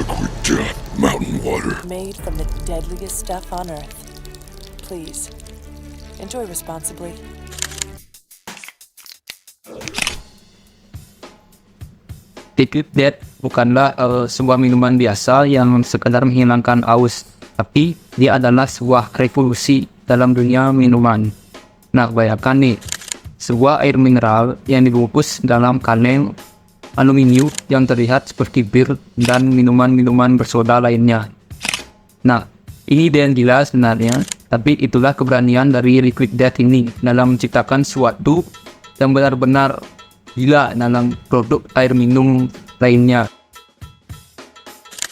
Liquid death, mountain water. Made from the deadliest stuff on Earth. Please, enjoy responsibly. Liquid Death bukanlah sebuah minuman biasa yang sekadar menghilangkan haus, tapi dia adalah sebuah revolusi dalam dunia minuman. Nah, bayangkan nih, sebuah air mineral yang dibungkus dalam kaleng aluminium yang terlihat seperti bir dan minuman-minuman bersoda lainnya. Nah, ini dia yang gila sebenarnya, tapi itulah keberanian dari Liquid Death ini dalam menciptakan sesuatu yang benar-benar gila dalam produk air minum lainnya.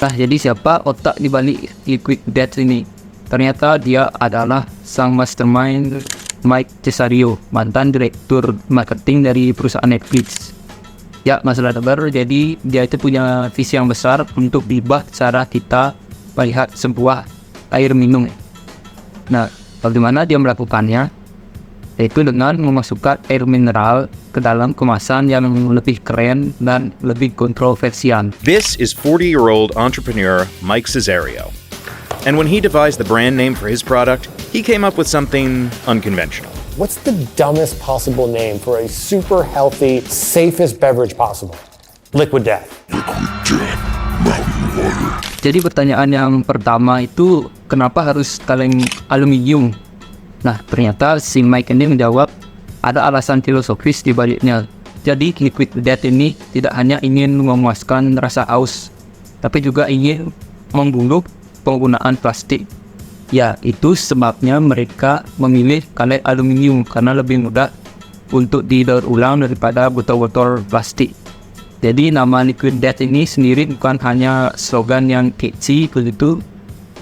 Nah, jadi siapa otak di balik Liquid Death ini? Ternyata dia adalah sang mastermind Mike Cesario, mantan direktur marketing dari perusahaan Netflix. Ya, masalah debar, jadi dia itu punya visi yang besar untuk ubah cara kita melihat sebuah air minum. Nah, bagaimana dia melakukannya? Yaitu dengan memasukkan air mineral ke dalam kemasan yang lebih keren dan lebih kontroversial. This is 40-year-old entrepreneur Mike Cesario. And when he devised the brand name for his product, he came up with something unconventional. What's the dumbest possible name for a super healthy, safest beverage possible? Liquid Death. Liquid death, mountain water. Jadi pertanyaan yang pertama itu, kenapa harus kaleng aluminium? Nah, ternyata si Mike ini menjawab ada alasan filosofis di baliknya. Jadi Liquid Death ini tidak hanya ingin memuaskan rasa haus, tapi juga ingin membunuh penggunaan plastik. Ya, itu sebabnya mereka memilih kaleng aluminium karena lebih mudah untuk didaur ulang daripada botol-botol plastik. Jadi nama Liquid Death ini sendiri bukan hanya slogan yang catchy begitu.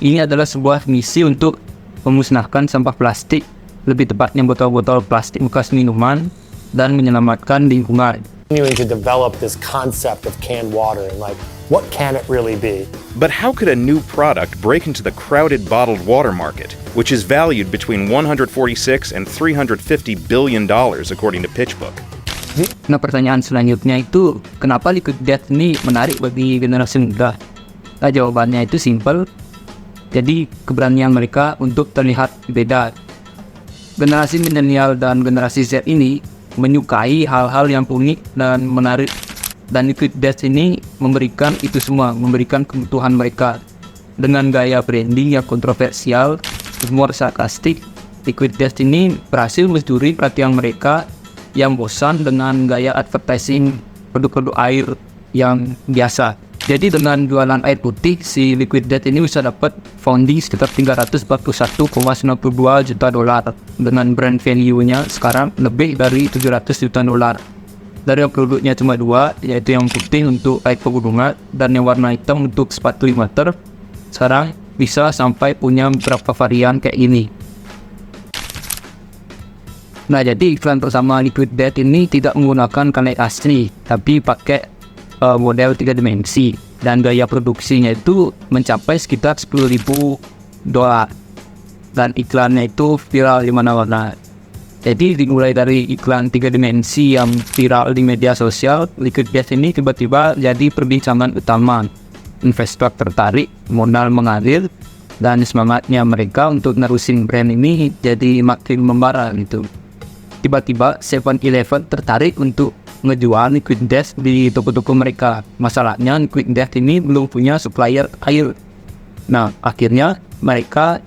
Ini adalah sebuah misi untuk memusnahkan sampah plastik, lebih tepatnya botol-botol plastik bekas minuman, dan menyelamatkan lingkungan. Continuing to develop this concept of canned water and what can it really be? But how could a new product break into the crowded bottled water market, which is valued between $146 and $350 billion according to PitchBook? Nah, pertanyaan selanjutnya itu, kenapa Liquid Death ini menarik bagi generasi muda? Nah, jawabannya itu simple. Jadi, keberanian mereka untuk terlihat beda. Generasi milenial dan generasi Z ini menyukai hal-hal yang unik dan menarik. Dan Liquid Death ini memberikan itu semua, memberikan kebutuhan mereka. Dengan gaya branding yang kontroversial, humor sarkastik, Liquid Death ini berhasil mencuri perhatian mereka yang bosan dengan gaya advertising produk-produk air yang biasa. Jadi dengan jualan air putih, si Liquid Death ini bisa dapat funding sekitar $341,92 juta. Dengan brand value-nya sekarang lebih dari $700 juta. Dari produknya cuma dua, yaitu yang putih untuk air pegunungan dan yang warna hitam untuk sepatu 5 meter. Sekarang bisa sampai punya beberapa varian kayak ini. Nah, jadi iklan pertama Liquid Death ini tidak menggunakan kaleng asli, tapi pakai model 3 dimensi, dan gaya produksinya itu mencapai sekitar $10.000, dan iklannya itu viral di mana-mana. Jadi dimulai dari iklan 3 dimensi yang viral di media sosial, Liquid Death ini tiba-tiba jadi perbincangan utama. Investor tertarik, modal mengalir, dan semangatnya mereka untuk nerusin brand ini jadi makin membara gitu. Tiba-tiba 7-Eleven tertarik untuk ngejual Liquid Death di toko-toko mereka. Masalahnya Liquid Death ini belum punya supplier air. Nah, akhirnya mereka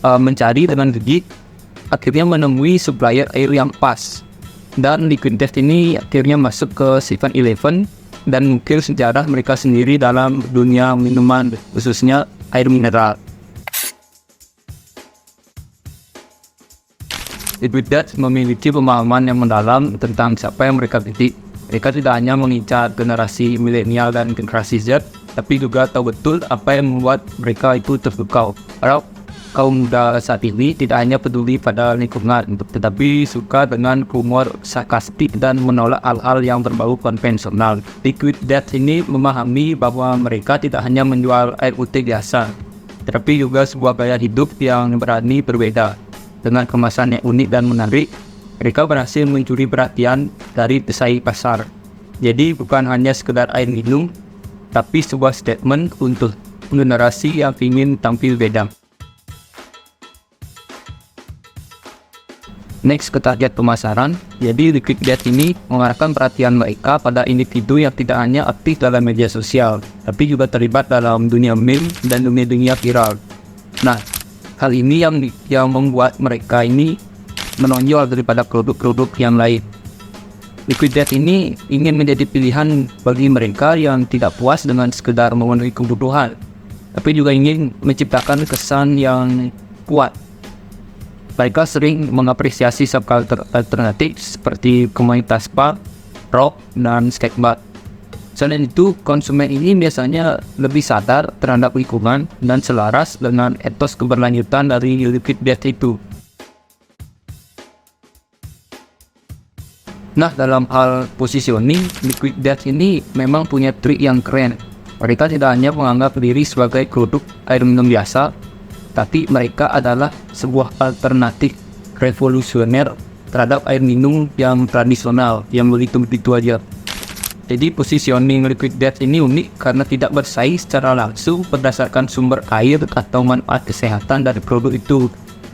mencari dengan gigih, akhirnya menemui supplier air yang pas. Dan Liquid Death ini akhirnya masuk ke 7-Eleven dan mengukir sejarah mereka sendiri dalam dunia minuman, khususnya air mineral. Liquid Death memiliki pemahaman yang mendalam tentang siapa yang mereka didik. Mereka tidak hanya mengincar generasi milenial dan generasi Z, tapi juga tahu betul apa yang membuat mereka itu terpukau. Karena kaum muda saat ini tidak hanya peduli pada lingkungan, tetapi suka dengan humor sarkastik dan menolak hal-hal yang berbau konvensional. Liquid Death ini memahami bahwa mereka tidak hanya menjual air putih biasa, tetapi juga sebuah gaya hidup yang berani berbeda. Dengan kemasan yang unik dan menarik, mereka berhasil mencuri perhatian dari pesaing pasar. Jadi bukan hanya sekedar air minum, tapi sebuah statement untuk generasi yang ingin tampil beda. Next ke target pemasaran, jadi Liquid Death ini mengarahkan perhatian mereka pada individu yang tidak hanya aktif dalam media sosial, tapi juga terlibat dalam dunia meme dan dunia viral. Nah, hal ini yang membuat mereka ini menonjol daripada produk-produk yang lain. Liquid Death ini ingin menjadi pilihan bagi mereka yang tidak puas dengan sekedar memenuhi kebutuhan, tapi juga ingin menciptakan kesan yang kuat. Mereka sering mengapresiasi subkultur alternatif seperti komunitas punk, rock, dan skateboard. Selain itu, konsumen ini biasanya lebih sadar terhadap lingkungan dan selaras dengan etos keberlanjutan dari Liquid Death itu. Nah, dalam hal positioning, Liquid Death ini memang punya trik yang keren. Mereka tidak hanya menganggap diri sebagai produk air minum biasa, tapi mereka adalah sebuah alternatif revolusioner terhadap air minum yang tradisional, yang begitu-begitu aja. Jadi positioning Liquid Death ini unik karena tidak bersaing secara langsung berdasarkan sumber air atau manfaat kesehatan dari produk itu.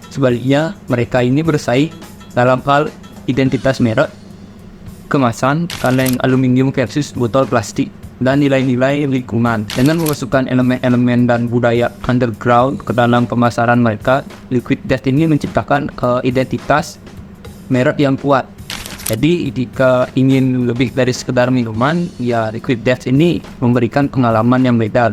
Sebaliknya, mereka ini bersaing dalam hal identitas merek, kemasan, kaleng aluminium versus botol plastik, dan nilai-nilai lingkungan. Dengan memasukkan elemen-elemen dan budaya underground ke dalam pemasaran mereka, Liquid Death ini menciptakan identitas merek yang kuat. Jadi jika ingin lebih dari sekedar minuman, ya Liquid Death ini memberikan pengalaman yang beda.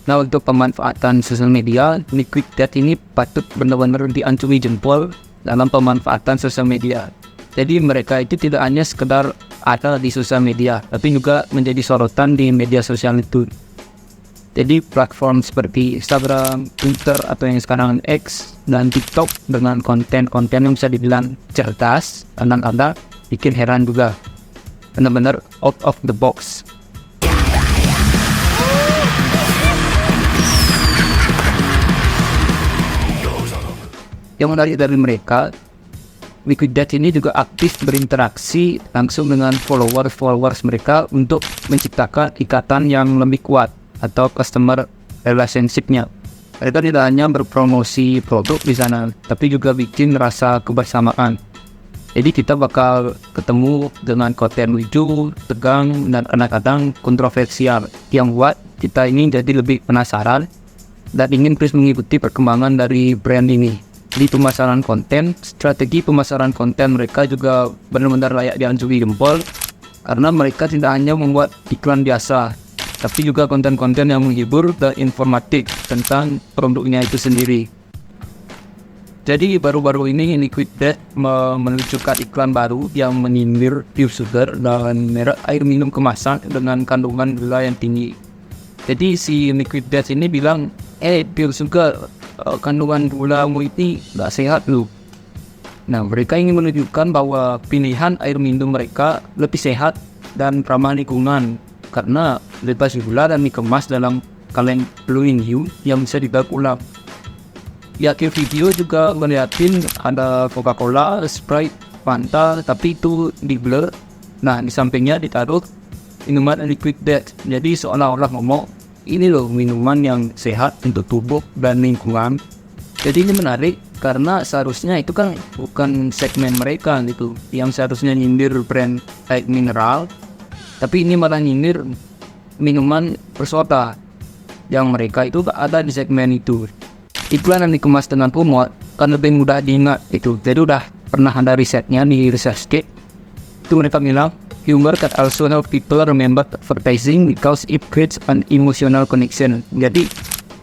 Nah, untuk pemanfaatan sosial media, Liquid Death ini patut benar-benar diacungi jempol dalam pemanfaatan sosial media. Jadi mereka itu tidak hanya sekedar ada di sosial media, tapi juga menjadi sorotan di media sosial itu. Jadi platform seperti Instagram, Twitter, atau yang sekarang X, dan TikTok dengan konten-konten yang bisa dibilang cerdas, kadang-kadang bikin heran juga. Benar-benar out of the box. Yang menarik dari mereka, Liquid Death ini juga aktif berinteraksi langsung dengan followers mereka untuk menciptakan ikatan yang lebih kuat atau customer relationship-nya. Mereka tidak hanya berpromosi produk di sana, tapi juga bikin rasa kebersamaan. Jadi kita bakal ketemu dengan konten lucu, tegang, dan kadang-kadang kontroversial yang buat kita ini jadi lebih penasaran dan ingin terus mengikuti perkembangan dari brand ini. Di pemasaran konten, strategi pemasaran konten mereka juga benar-benar layak diacungi jempol karena mereka tidak hanya membuat iklan biasa, tapi juga konten-konten yang menghibur dan informatif tentang produknya itu sendiri. Jadi baru-baru ini Liquid Death meluncurkan iklan baru yang menyindir pure sugar dan merek air minum kemasan dengan kandungan gula yang tinggi. Jadi si Liquid Death ini bilang, pure sugar, kandungan gulamu ini gak sehat lu. Nah, mereka ingin menunjukkan bahwa pilihan air minum mereka lebih sehat dan ramah lingkungan karena bebas gula dan dikemas dalam kaleng aluminium yang bisa didaur ulang. Di akhir video juga ngeliatin ada Coca-Cola, Sprite, Fanta, tapi itu di blur. Nah, di sampingnya ditaruh minuman Liquid Death. Jadi seolah-olah ngomong, ini loh minuman yang sehat untuk tubuh dan lingkungan. Jadi ini menarik karena seharusnya itu kan bukan segmen mereka gitu, yang seharusnya nyindir brand air mineral, tapi ini malah nyindir minuman bersoda yang mereka itu ada di segmen itu. Iklan yang dikemas dengan humor kan lebih mudah diingat itu. Jadi udah pernah ada risetnya di ResearchGate. Itu mereka bilang humor can also help people remember advertising because it creates an emotional connection. Jadi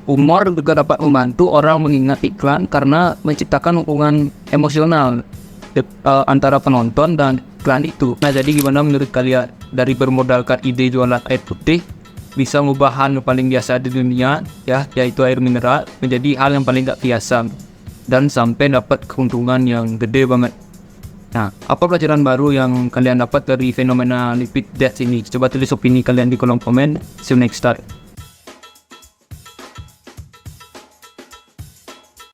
humor juga dapat membantu orang mengingat iklan karena menciptakan hubungan emosional antara penonton dan iklan itu. Nah, jadi gimana menurut kalian dari bermodalkan ide jualan air putih bisa mengubah hal yang paling biasa di dunia, ya, yaitu air mineral, menjadi hal yang paling gak biasa dan sampai dapat keuntungan yang gede banget. Nah, apa pelajaran baru yang kalian dapat dari fenomena Liquid Death ini? Coba tulis opini kalian di kolom komen. See you next time.